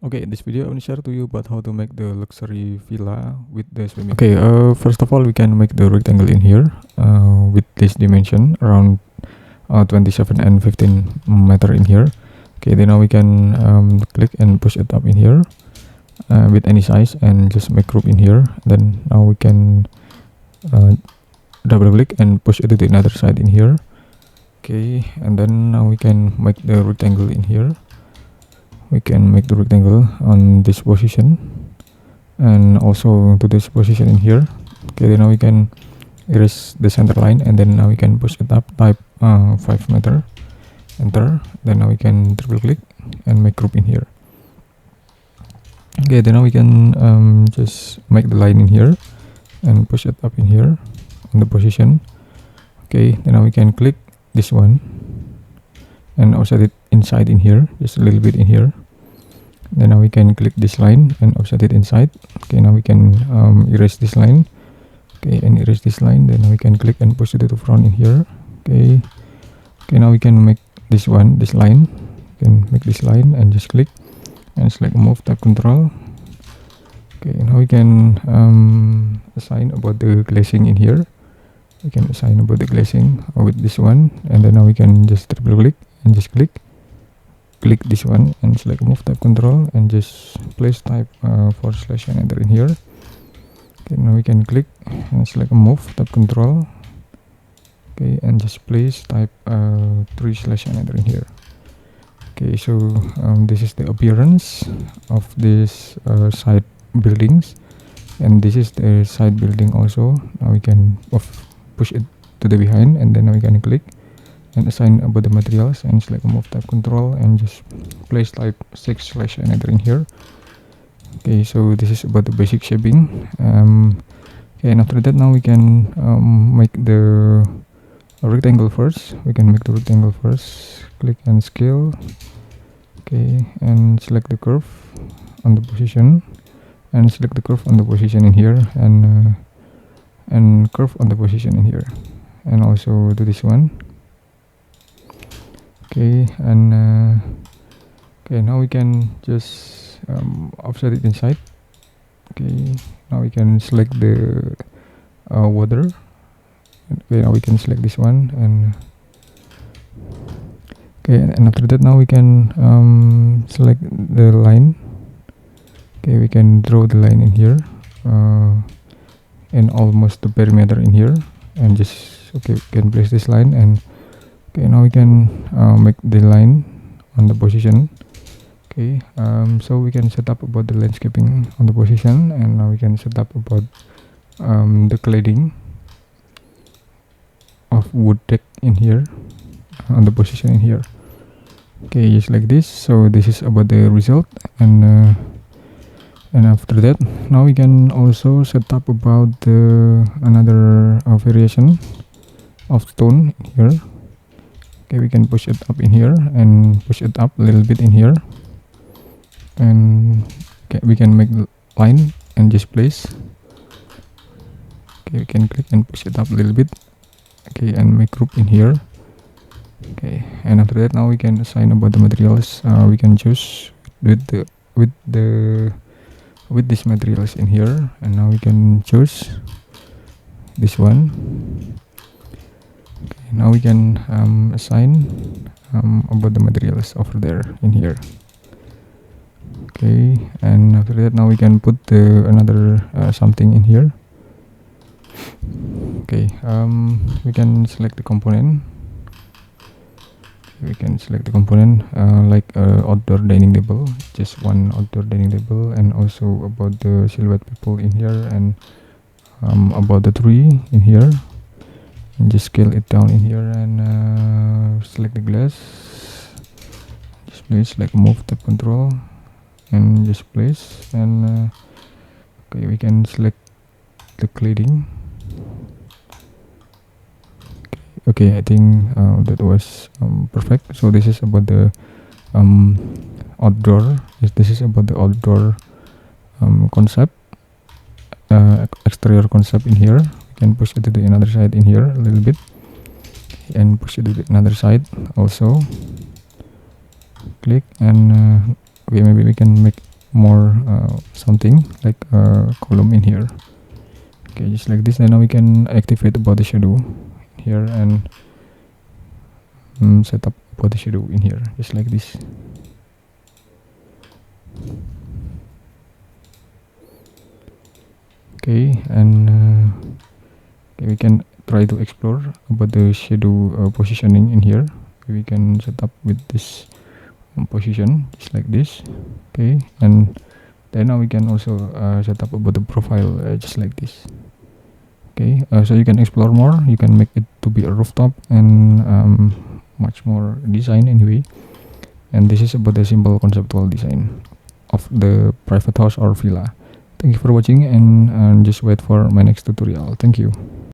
Okay, in this video I want to share to you about how to make the luxury villa with the swimming. Okay, first of all we can make the rectangle in here with this dimension around 27 and 15 meter in here. Okay, then now we can click and push it up in here with any size and just make group in here. Then now we can double click and push it to the another side in here. Okay, and then now we can make the rectangle in here. We can make the rectangle on this position and also to this position in here. Okay, then now we can erase the center line and then now we can push it up, type 5 meter, enter. Then now we can triple click and make group in here. Okay, then now we can just make the line in here and push it up in here on the position. Okay, then now we can click this one and offset it inside in here, just a little bit in here. Then now we can click this line and offset it inside. Okay, now we can erase this line. Okay, and erase this line. Then we can click and push it to the front in here. Okay, now we can make this line. You can make this line and just click and select move, tab control. Okay, now we can assign about the glazing in here. We can assign about the glazing with this one, and then now we can just triple click and just click this one and select move, tab control, and just place type / and enter in here. Okay, now we can click and select move, tab control. Okay, and just place type 3/ and enter in here. Okay, so this is the appearance of this side buildings, and this is the side building also. Now we can push it to the behind, and then now we can click and assign about the materials and select move, tab control, and just place type 6/ and enter in here. Okay, so this is about the basic shaping. Okay, and after that now we can make the rectangle first. We can make the rectangle first. Click and scale. Okay, and select the curve on the position, and select the curve on the position in here, and curve on the position in here, and also do this one. Okay, and okay, now we can just offset it inside. Okay, now we can select the water. Okay, now we can select this one, and okay, and after that now we can select the line. Okay, we can draw the line in here and almost the perimeter in here, and just okay, we can place this line. And okay, now we can make the line on the position. Okay, so we can set up about the landscaping on the position, and now we can set up about the cladding of wood deck in here on the position in here. Okay, just like this. So this is about the result, and after that now we can also set up about the another variation of stone here. Okay, we can push it up in here and push it up a little bit in here, and okay, we can make the line and just place. Okay, we can click and push it up a little bit. Okay, and make group in here. Okay, and after that now we can assign about the materials. We can choose with these materials in here, and now we can choose this one. Okay, now we can assign about the materials over there in here. Okay, and after that now we can put the another something in here. Okay, we can select the component. We can select the component like outdoor dining table, just one outdoor dining table, and also about the silhouette people in here, and about the tree in here, and just scale it down in here, and select the glass, just place like move, tab control, and just place. And okay, we can select the cladding. Okay, I think that was perfect. So this is about the outdoor. This is about the outdoor concept, exterior concept in here. We can push it to the another side in here a little bit, and push it to the another side also. Click, and okay, maybe we can make more something like a column in here. Okay, just like this. Then now we can activate the body shadow here and set up body shadow in here, just like this. Okay, and okay, we can try to explore about the shadow positioning in here. We can set up with this position just like this. Okay, and then now we can also set up about the profile just like this. Okay, so you can explore more. You can make it to be a rooftop and much more design anyway. And this is about the simple conceptual design of the private house or villa. Thank you for watching, and just wait for my next tutorial. Thank you.